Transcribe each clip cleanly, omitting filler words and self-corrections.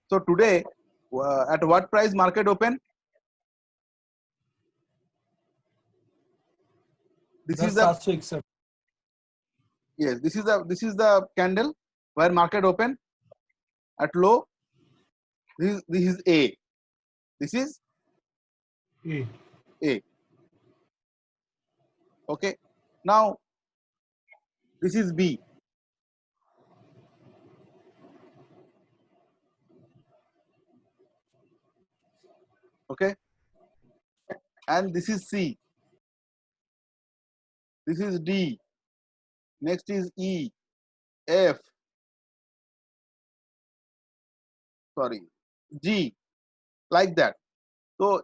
So today, at what price market open? This is the 10,761. yes. This is the candle where market open at low. This is A. This is A. A. Okay. Now this is B. Okay. And this is C. This is D. Next is E, F. Sorry, G. Like that. So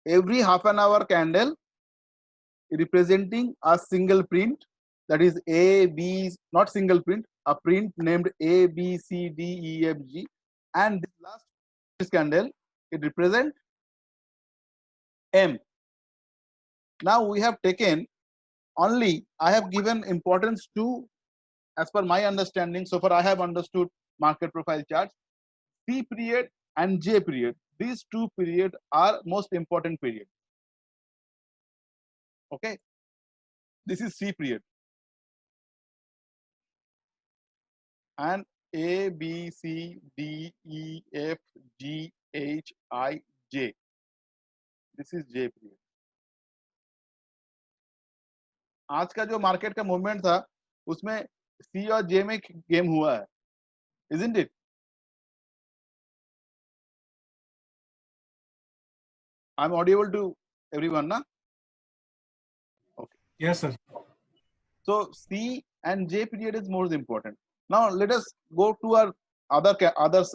every half an hour candle representing a single print, that is A, B, not single print, a print named A, B, C, D, E, F, G, and this last candle, it represents M. Now we have taken only, I have given importance to, as per my understanding, so far I have understood market profile charts, C period and J period. These two periods are most important period. Okay, this is C period. And A, B, C, D, E, F, G, H, I, J. This is J period. आज का जो market का movement था उसमें सी और जे में game हुआ है, isn't it? I'm audible to everyone, na? Okay. Yes, sir. So C and J period is more important. Now let us go to our others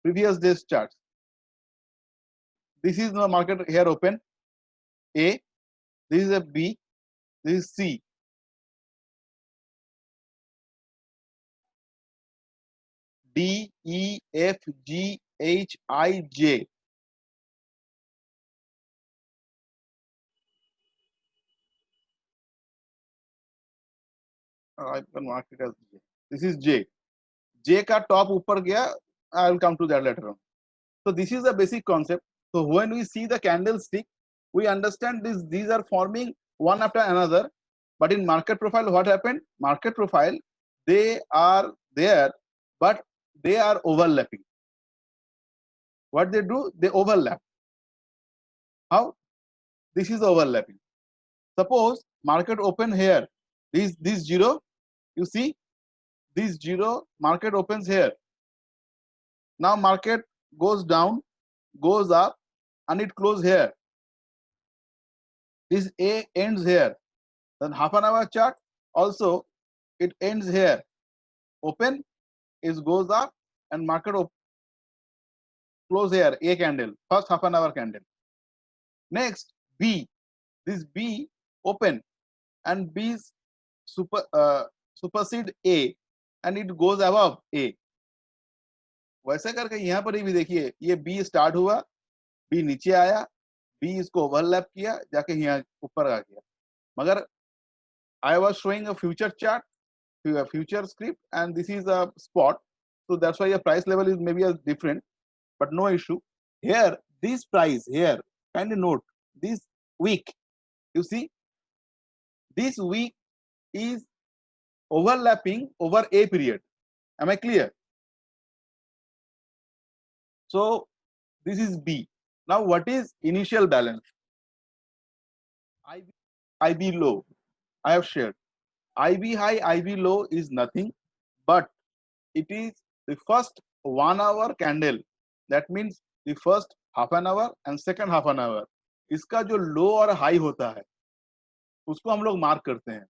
previous days charts. This is the market here open. A, this is a B, this is C. D, E, F, G, H, I, J. I can mark it as J. This is J. J का top ऊपर गया. I will come to that later on. So this is the basic concept. So when we see the candlestick, we understand these are forming one after another. But in market profile, what happened? Market profile, they are there, but they are overlapping. What they do? They overlap. How? This is overlapping. Suppose market open here. This zero, you see, this zero, market opens here. Now market goes down, goes up, and it closes here. This A ends here. Then half an hour chart also it ends here. Open is goes up and market close here. A candle, first half an hour candle. Next B, this B open and B supersede A and it goes above A. वैसे करके यहाँ पर भी देखिए ये B start हुआ, B नीचे आया, B इसको ओवरलैप किया, जाके यहाँ ऊपर आ गया. मगर I was showing a future chart, a future script, and this is a spot. So that's why your price level is maybe different, but no issue. Here, this price here, kindly note, this week, you see, this week is overlapping over A period. Am I clear? So this is B. Now what is initial balance? IB low, I have shared. IB high, IB low is nothing, but it is the first 1 hour candle. That means the first half an hour and second half an hour. इसका जो लो और high होता है उसको हम लोग mark करते हैं,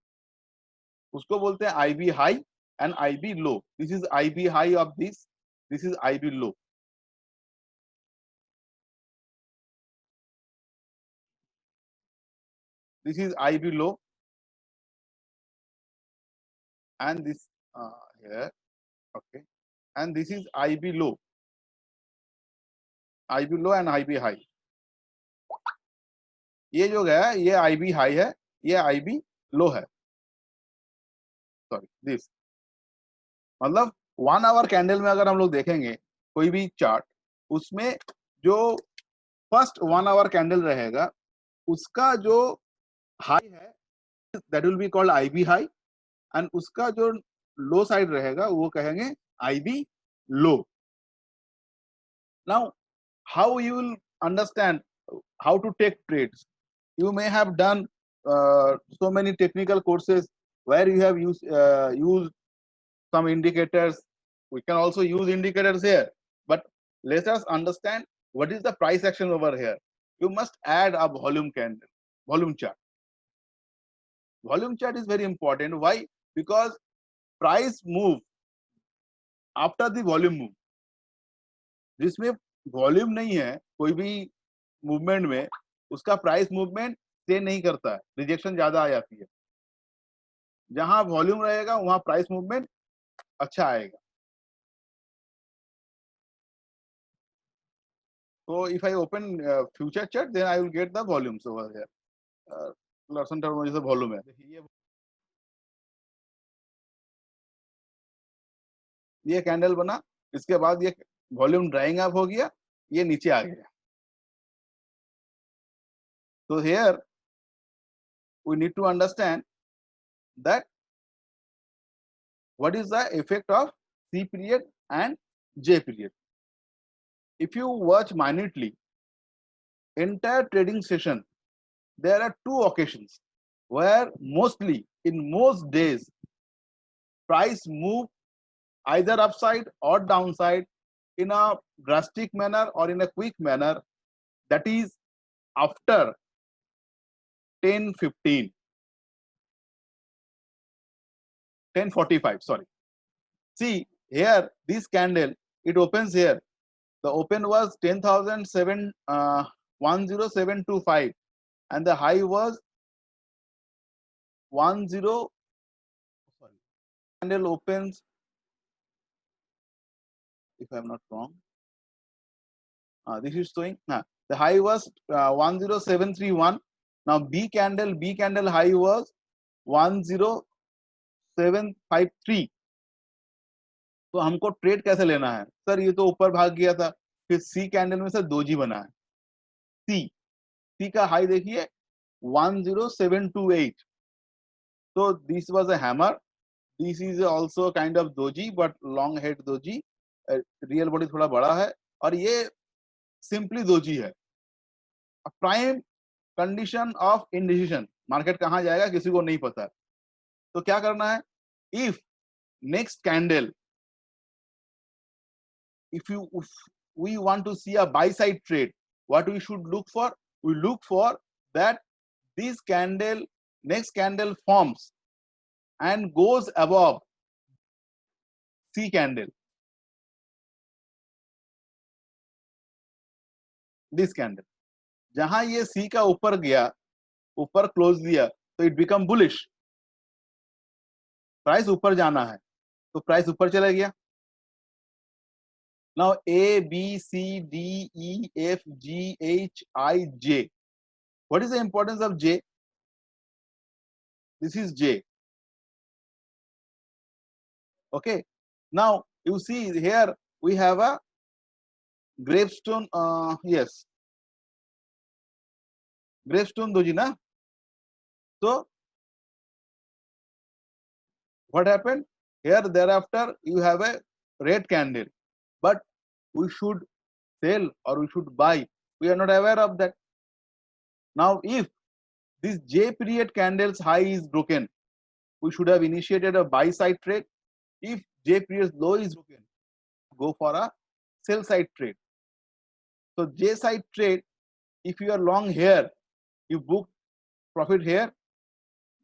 उसको बोलते हैं IB high and IB low. This is IB high of this is IB low. This is IB low and this here, okay, and this is IB low, IB low and IB high. ये जो है ये IB high है, ये IB लो है. Sorry, this मतलब 1 our candle में अगर हम लोग देखेंगे कोई भी चार्ट, उसमें जो फर्स्ट 1 आवर कैंडल रहेगा उसका जो हाई है that will be called IB high, and उसका जो लो साइड रहेगा वो कहेंगे IB low. Now, how you will understand how to take trades? You may have done so many technical courses where you have used some indicators. We can also use indicators here, but let us understand what is the price action over here. You must add a volume candle, volume chart. Volume chart is very important. Why? Because price move after the volume move. जिसमें volume नहीं है कोई भी movement में, उसका price movement stay नहीं करता है, रिजेक्शन ज्यादा आ जाती है. जहां वॉल्यूम रहेगा वहां प्राइस मूवमेंट अच्छा आएगा. So if I open future chart, then I will get the volumes over here. Larsen term is the volume है. ये कैंडल बना, इसके बाद ये वॉल्यूम ड्राइंग अप हो गया, ये नीचे आ गया. So here we need to understand that what is the effect of C period and J period. If you watch minutely, entire trading session, there are 2 occasions where mostly in most days price move either upside or downside in a drastic manner or in a quick manner, that is after 10:15, 10:45, sorry. See here, this candle, it opens here. The open was 10,725 and the high was 10, sorry, candle opens, if I'm not wrong, this is showing, the high was 10731. Now B candle high was 10753. तो हमको trade कैसे लेना है sir? ये तो ऊपर भाग गया था, फिर सी कैंडल में से दोजी बना है. सी का हाई देखिए 10728. तो this was a hammer. This is also kind of doji but long head doji. Real body थोड़ा बड़ा है और ये सिंपली दोजी है. Prime condition of indecision, market कहां जाएगा किसी को नहीं पता. तो क्या करना है? If next candle, if we want to see a buy side trade, what we should look for? We look for that this candle, next candle forms and goes above C candle, this candle. जहां ये C का ऊपर गया, ऊपर close दिया, तो it become bullish. Price ऊपर जाना है तो प्राइस ऊपर चला गया. Now A, B, C, D, E, F, G, H, I, J. What is the importance of J? This is J. Okay. Now you see here we have a gravestone. Yes, gravestone doji na. So what happened here? Thereafter you have a red candle, but we should sell or we should buy. We are not aware of that. Now if this J period candle's high is broken, we should have initiated a buy side trade. If J period low is broken, go for a sell side trade. So J side trade, if you are long here, you book profit here.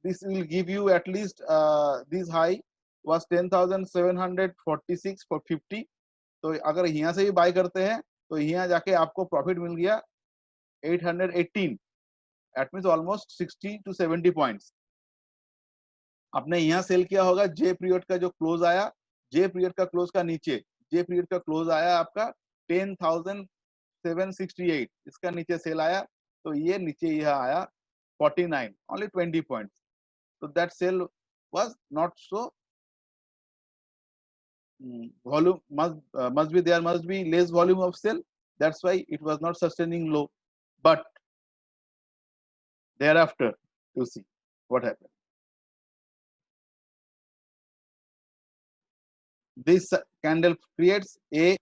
This will give you at least this high was 10,746 for 50. तो अगर यहाँ से भी bye करते हैं तो यहाँ जाके आपको प्रॉफिट मिल गया 818. That means almost 60 to 70 points. आपने यहाँ सेल किया होगा. जे पीरियड का जो क्लोज आया, जे पीरियड का क्लोज का नीचे, जे पीरियड का क्लोज आया आपका 10,768. इसका नीचे सेल आया तो ये नीचे यह आया 49, only 20 points. So that sale was not so volume must be there, must be less volume of sell. That's why it was not sustaining low. But thereafter, you see what happened. This candle creates a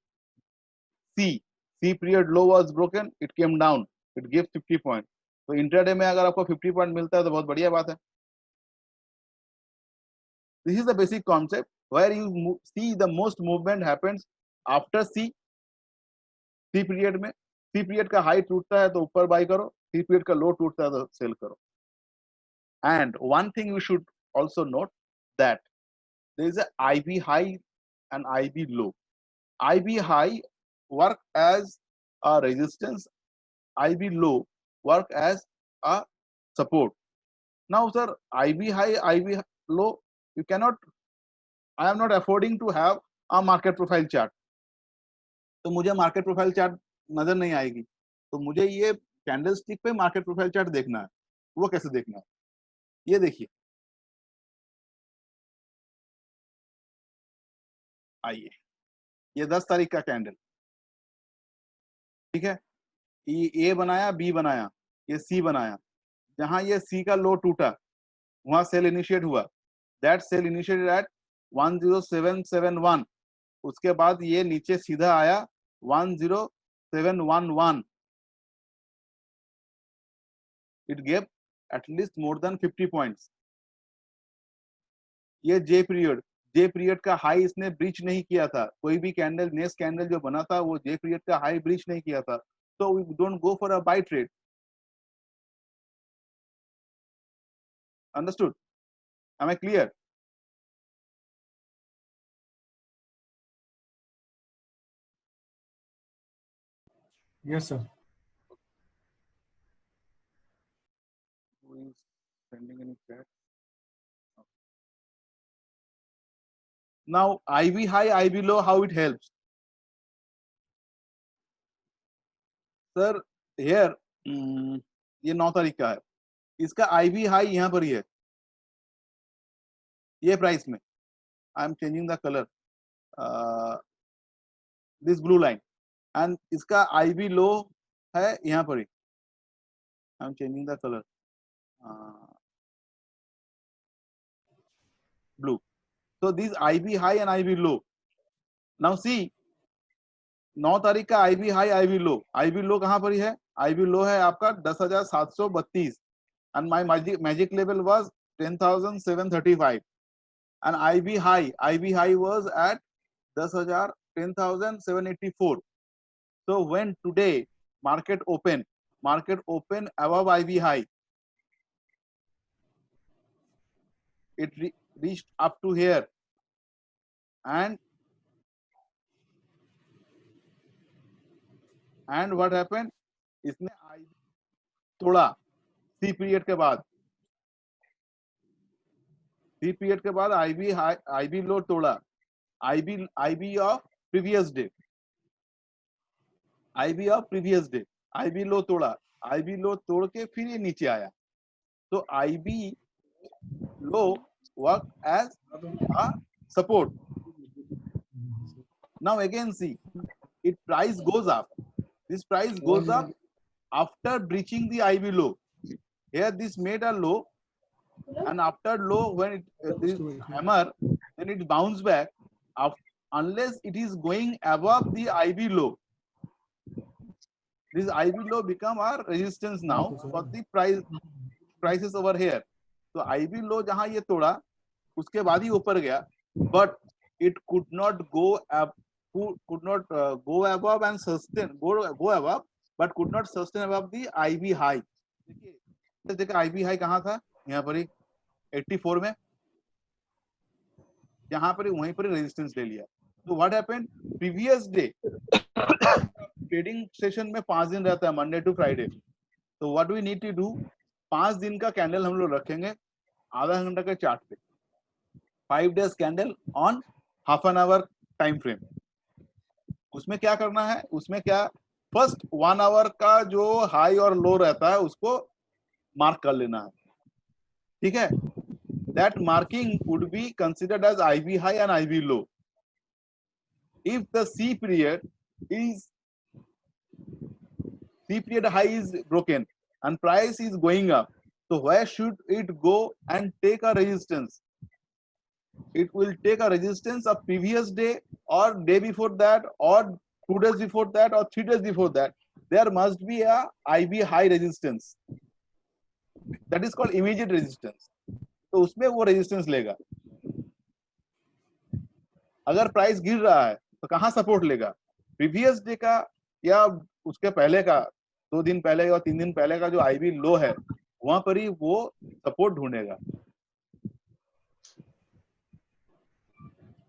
C. C period low was broken, it came down, it gave 50 point. तो intraday में अगर आपको 50 point मिलता है तो बहुत बढ़िया बात है. This is the basic concept where you see the most movement happens after C period में. C period का हाई टूटता है तो ऊपर बाय करो, C period का लो टूटता है तो सेल करो. And one thing you should also note that there is a IB high and IB low. IB high work as a resistance, IB low work as a support. Now, sir, IB high, IB low, you cannot, I am not affording to have a market profile chart. तो मुझे market profile chart नजर नहीं आएगी, तो मुझे ये candle stick पे market profile chart देखना है. वो कैसे देखना है? ये देखिए, आइए, ये 10 तारीख का कैंडल, ठीक है. ये ए बनाया, बी बनाया, ये सी बनाया. जहां ये सी का लो टूटा वहां सेल इनिशिएट हुआ. That sell initiated at 10771. उसके बाद ये नीचे सीधा आया 10711. It gave at least more than 50 points. ये जे पीरियड का हाई इसने ब्रीच नहीं किया था. कोई भी कैंडल नेक्स्ट कैंडल जो बना था वो जे पीरियड का हाई ब्रीच नहीं किया था. So we don't go for a buy trade. Understood? Am I clear? Yes, sir. Who is sending any chat? Now IB high, IB low, how it helps? Sir, here ये 9 तारीख का है. इसका IB high यहाँ पर ही है, ये price में. I am changing the color. This blue line. And इसका IB low है यहाँ पर ही. I am changing the color. Blue. So these IB high and IB low. Now see, 9 तारीख का IB हाई, IB लो. IB लो कहां पर ही है? IB लो है आपका 10,732 and my magic level was 10,735 and IB high was at 10,784. So when today market open above IB high, it reached up to here and what happened? इसने IB तोड़ा C period के बाद. C period के बाद IB high, IB लो तोड़ा. IB of previous day. IB of previous day. IB लो तोड़ा. IB लो तोड़ के फिर ये नीचे आया. तो IB low work as a support. Now again see, it price goes up. This price goes up after breaching the IB low. Here this made a low, and after low when it this hammer, then it bounce back. Unless it is going above the IB low. This IB low become our resistance now for the prices over here. So IB low जहां ये तोड़ा उसके बाद ही ऊपर गया, but it could not go above and sustain go above, but could not sustain above the IB high. देखिए IB high कहाँ था? यहाँ पर ही 84 में, यहाँ पर ही वहीं पर रेजिस्टेंस ले लिया. तो what happened? Previous day trading session में 5 दिन रहता है, मंडे टू फ्राइडे. तो what we need to do, 5 दिन का कैंडल हम लोग रखेंगे आधा घंटा के चार्ट पे. 5 days candle on half an hour time frame. उसमें क्या करना है? उसमें क्या, फर्स्ट 1 आवर का जो हाई और लो रहता है उसको मार्क कर लेना है. ठीक है? That marking would be considered as IB high and IB low. if the C period high is broken and price is going up, so where should it go and take a resistance? It will take a resistance of previous day or day before that or 2 days before that or 3 days before that. There must be a IB high resistance. That is called immediate resistance. तो उसमें वो resistance लेगा. अगर price गिर रहा है तो कहाँ सपोर्ट लेगा? प्रीवियस डे का या उसके पहले का 2 दिन पहले या 3 दिन पहले का जो आईबी लो है वहां पर ही वो support ढूंढेगा.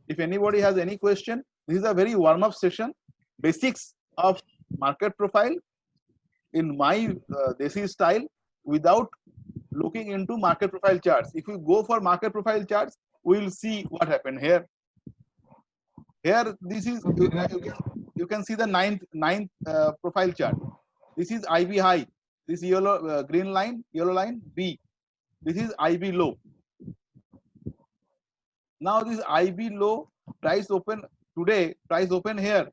If anybody has any question, this is a very warm up session, basics of market profile in my Desi style without looking into market profile charts. If we go for market profile charts, we will see what happened here. Here, this is you can see the ninth profile chart. This is IB high. This yellow green line, yellow line B. This is IB low. Now this IB low price open today. Price open here.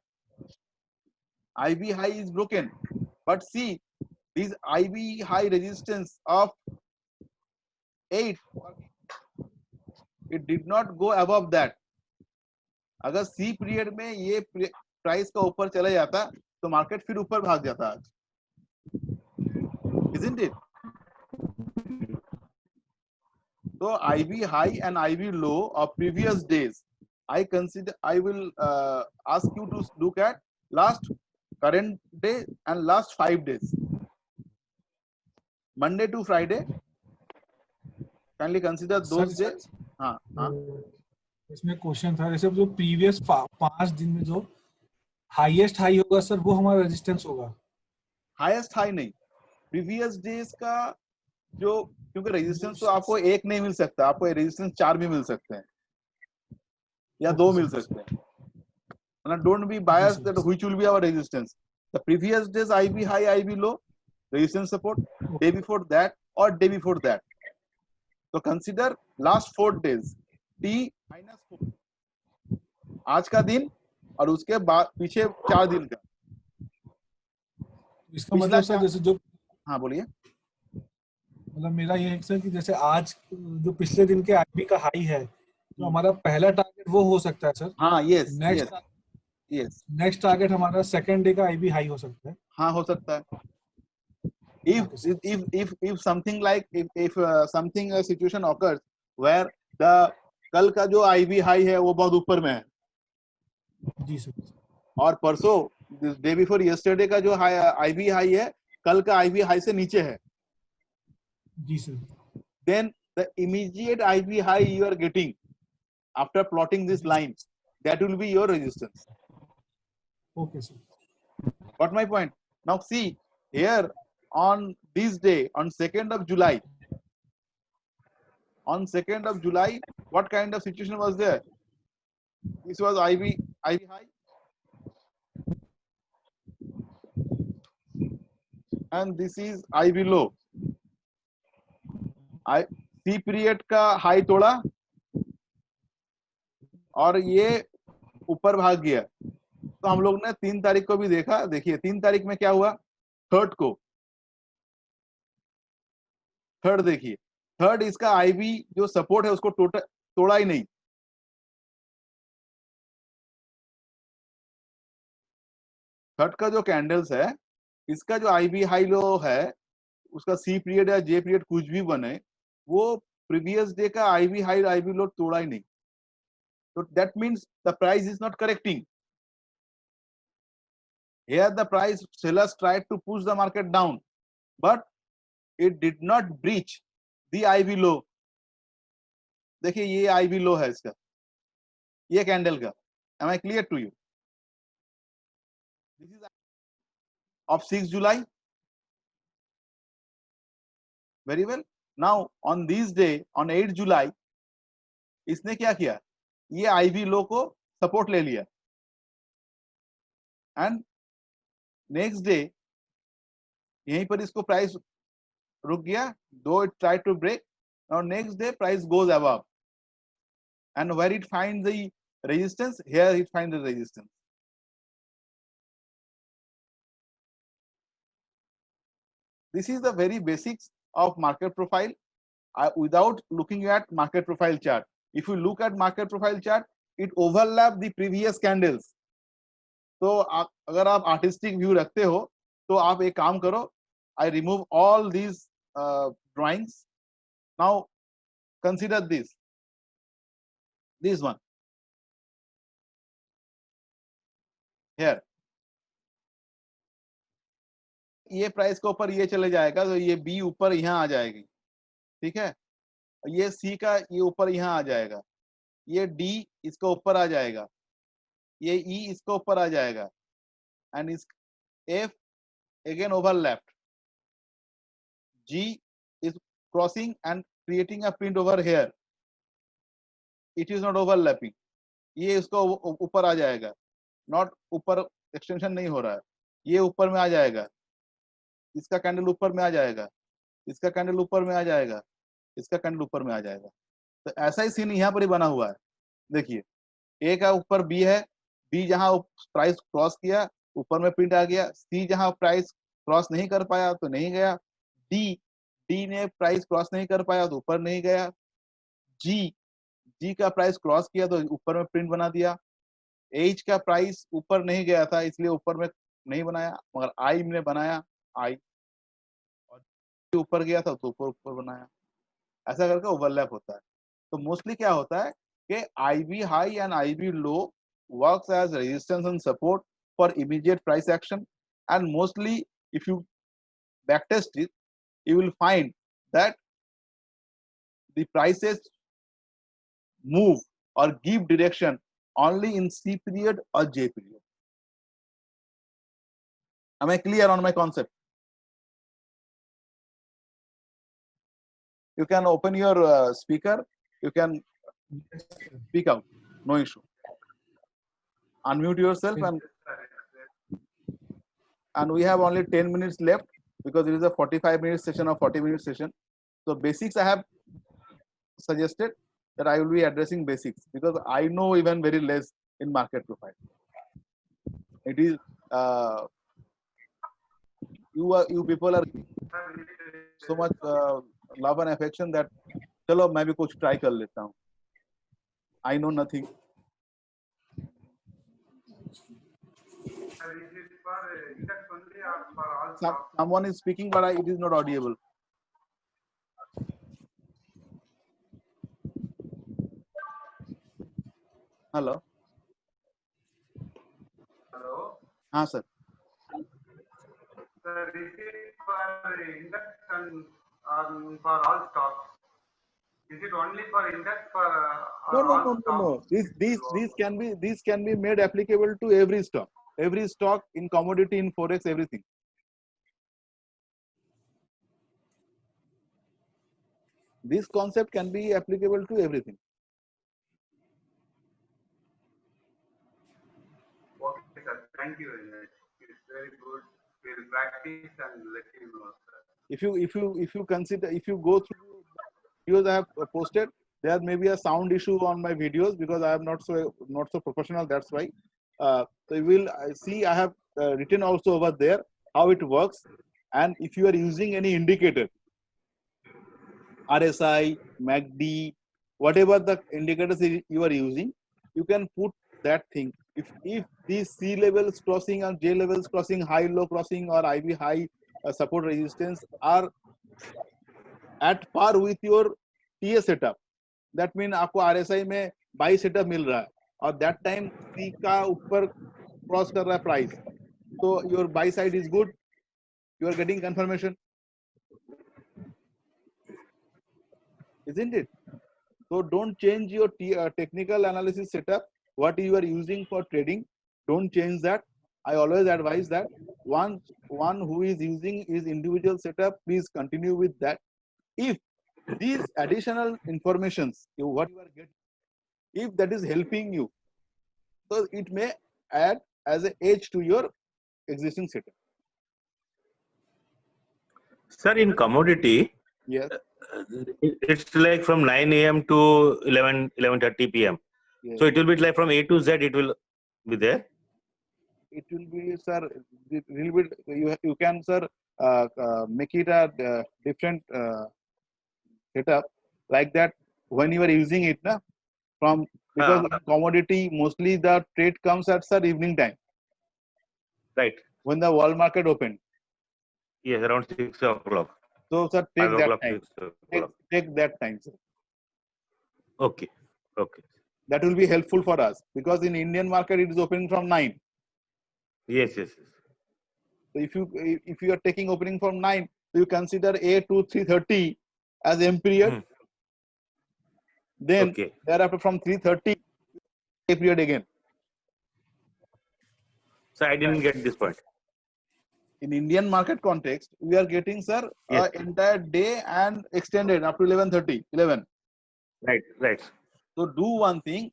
IB high is broken, but see this IB high resistance of 8. It did not go above that. अगर सी period में ये price का ऊपर चला जाता तो market फिर ऊपर भाग जाता आज. Isn't it? So IB high and IB low of previous days, I will ask you to look at last current day and last 5 days. Monday to Friday. Kindly consider those days. हाँ. इसमें question था जैसे जो previous 5 दिन में जो highest high होगा sir वो हमारा रेजिस्टेंस होगा. हाईएस्ट हाई नहीं, प्रीवियस डेज का जो, क्योंकि रेजिस्टेंस तो आपको एक नहीं मिल सकता, आपको रेजिस्टेंस 4 भी मिल सकते हैं या 2 मिल सकते हैं. Don't be biased that which will be our resistance. The previous days IB high, IB low, resistance support, day before that or day before that. So consider last 4 days, T-4. आज का दिन और उसके बाद पीछे 4 दिन का. इसका मतलब सर जैसे जो, हाँ बोलिए. मतलब मेरा ये है सर कि जैसे आज जो पिछले दिन के आईबी का हाई है तो हमारा पहला टारगेट वो हो सकता है सर. हाँ, यस. नेक्स्ट टारगेट हमारा सेकंड डे का आईबी हाई हो सकता है. हाँ, हो सकता है. If something like if something a situation occurs where the कल का जो IB हाई है वो बहुत ऊपर में है. जी सर. और परसों डे बिफोर यस्टरडे का जो IB हाई है कल का IB हाई से नीचे है. जी sir. Then the immediate IB high you are getting after plotting this line, that will be your resistance. Okay sir. Got my point? Now see here on this day, on 2nd of July. On 2nd of July, what kind of situation was there? This was IB high. And this is IB low. C period का high तोड़ा और ये ऊपर भाग गया. तो हम लोग ने 3 तारीख को भी देखा. देखिए 3 तारीख में क्या हुआ. थर्ड देखिए, थर्ड इसका आईबी जो सपोर्ट है उसको तोड़ा ही नहीं. थर्ड का जो कैंडल्स है इसका जो आईबी हाई लो है उसका सी पीरियड या जे पीरियड कुछ भी बने वो प्रीवियस डे का आईबी हाई आईबी लो तोड़ा ही नहीं. तो that means the price is not correcting. Here the price sellers tried to push the market down, but it did not breach the IB low. देखिए ये IB low है इसका, ये candle का. Am I clear to you? This is of 6 July. Very well. Now on this day, on 8 July, इसने क्या किया? ये IB low को सपोर्ट ले लिया. And नेक्स्ट डे यहीं पर इसको प्राइस रुक गया. Though it try to break. और next day price goes above and where it find the resistance, here it finds the resistance. This is the very basics of market profile without looking at market profile chart. If you look at market profile chart, it overlap the previous candles. तो अगर आप artistic view रखते हो तो आप एक काम करो, I remove all these drawings. Now consider this one here. ये प्राइस के ऊपर ये चले जाएगा तो ये बी ऊपर यहाँ आ जाएगी, ठीक है, ये सी का ये ऊपर यहाँ आ जाएगा, ये डी इसका ऊपर आ जाएगा, ये ई इसका ऊपर आ जाएगा, एंड इस F again overlapped, G is crossing and creating a print over here, it is not overlapping, ये इसको ऊपर आ जाएगा, not ऊपर एक्सटेंशन नहीं हो रहा है, ये ऊपर में आ जाएगा, इसका कैंडल ऊपर में आ जाएगा, इसका कैंडल ऊपर में आ जाएगा, इसका कैंडल ऊपर में आ जाएगा. तो ऐसा ही सीन यहाँ पर ही बना हुआ है. देखिए ए का ऊपर बी है, बी जहां प्राइस क्रॉस किया ऊपर में प्रिंट आ गया, सी जहां प्राइस क्रॉस नहीं कर पाया तो नहीं गया, डी ने प्राइस क्रॉस नहीं कर पाया तो ऊपर नहीं गया, जी का प्राइस क्रॉस किया तो ऊपर में प्रिंट बना दिया, एच का प्राइस ऊपर नहीं गया था इसलिए ऊपर में नहीं बनाया, मगर आई ने बनाया, आई और ऊपर गया था तो ऊपर बनाया. ऐसा करके ओवरलैप होता है. तो मोस्टली क्या होता है कि IB high and IB low works as resistance and support for immediate price action, and mostly if you backtest it, you will find that the prices move or give direction only in C period or J period. Am I clear on my concept? You can open your speaker, you can speak out, no issue. Unmute yourself, and we have only 10 minutes left because it is a 45-minute session or 40-minute session. So basics I have suggested that I will be addressing basics because I know even very less in market profile. It is you people are so much love and affection that चलो मैं भी कुछ try कर लेता हूँ. I know nothing. Someone is speaking, but it is not audible. Hello. Hello. हाँ sir. Sir, is it for index and for all stocks? Is it only for index for all stocks? No. These can be made applicable to every stock. Every stock in commodity, in forex, everything. This concept can be applicable to everything. Okay, sir. Thank you very much. It's very good. We'll practice and let you know, sir. If you consider, if you go through videos I have posted, there may be a sound issue on my videos because I am not so professional. That's why. So you will see I have written also over there how it works, and if you are using any indicator, RSI, MACD, whatever the indicators you are using, you can put that thing. If these C levels crossing and J levels crossing, high low crossing or IB high support resistance are at par with your TA setup, that means आपको RSI में buy setup मिल रहा है और that time C का ऊपर cross कर रहा है price, so your buy side is good, you are getting confirmation, isn't it? So don't change your technical analysis setup, what you are using for trading, don't change that. I always advise that one who is using his individual setup, please continue with that. If these additional informations, what you are getting, if that is helping you, so it may add as an edge to your existing setup. Sir, in commodity, Yes. It's like from 9 a.m. to 11:30 p.m. Yes. So it will be like from A to Z, it will be there. It will be, sir, it will be, you can, sir, make it a different setup like that when you are using it, na, from, because in commodity, mostly the trade comes at, sir, evening time Right. when the world market open. Yes, around 6 o'clock. So, sir, 5 take that o'clock, time. 6 Take, o'clock. take that time, sir. Okay. Okay. That will be helpful for us because in Indian market it is opening from 9. Yes, yes, yes. So if you are taking opening from 9, you consider A to 3:30 as M period. Hmm. Then Okay. thereafter from 3:30 A period again. So I didn't get this point. In Indian market context, we are getting, sir, Yes. entire day and extended up to 11:30, 11. Right, right. So do one thing.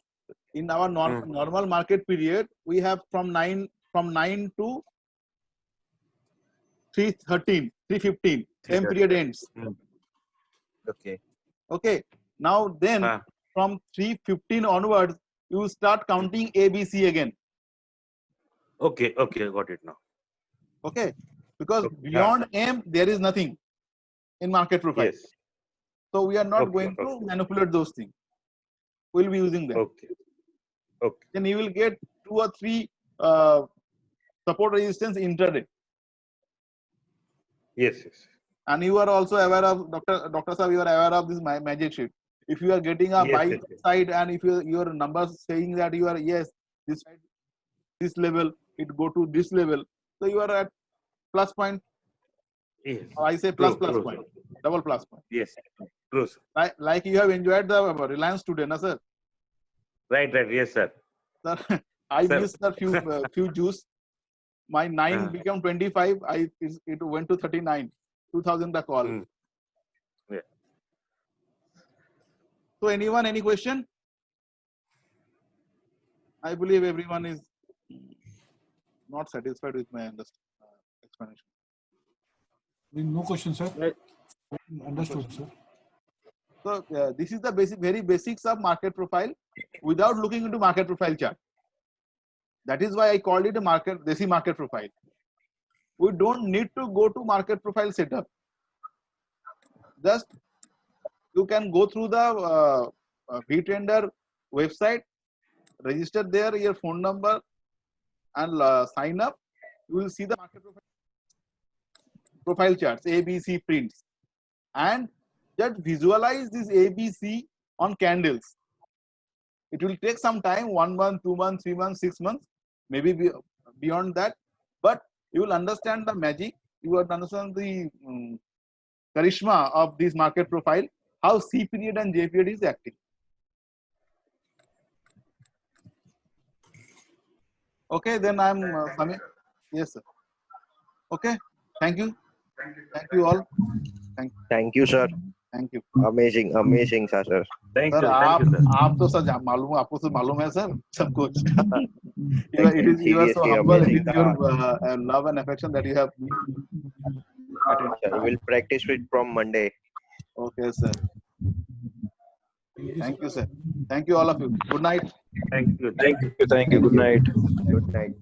In our normal market period, we have from 9 to 3:13, 3:15. M period ends. Okay. Okay. Now then from 3:15 onwards, you start counting ABC again. Okay, okay, got it now. Okay. Because Okay. beyond M, there is nothing in market profile. Yes. So we are not Okay, going to okay. manipulate those things. We'll be using them. Okay. Okay. Then you will get 2 or 3 support resistance intraday. Yes, yes. And you are also aware of, Dr. Sir, you are aware of this magic shift. If you are getting a Yes, buy yes, yes. side and if your numbers saying that you are, yes, this level, it go to this level. So you are at plus point. Yes. I say True, plus true, point, sir. double plus point. Yes. True, sir. Like you have enjoyed the Reliance today, na sir? Right, right. Yes, sir. Sir, I Sir. missed a few juice. My 9 became 25. It went to 39. 2000 the call. Yeah. So anyone, any question? I believe everyone is not satisfied with my explanation. No question, sir. Right. Understood, sir. So this is the very basics of market profile without looking into market profile chart. That is why I called it a Desi market profile. We don't need to go to market profile setup. Just you can go through the VTender website, register there your phone number and sign up. You will see the market profile charts, ABC prints, and just visualize this ABC on candles. It will take some time, 1 month, 2 months, 3 months, 6 months, maybe beyond that, but you will understand the magic. You will understand the charisma of this market profile, how C period and J period is acting. Okay, then I'm Samir. Yes, sir. Okay, thank you. Thank you all. Thank you, sir. Thank you. Amazing, amazing, sir. Thank sir you, thank you, sir. आप तो sir मालूम, आपको तो मालूम है sir सब कुछ. You are so Seriously humble amazing. with your love and affection that you have. Sir, we'll practice it from Monday. Okay, sir. Thank you, sir. Thank you, all of you. Good night. Thank you. Thank you. Good night. Good night.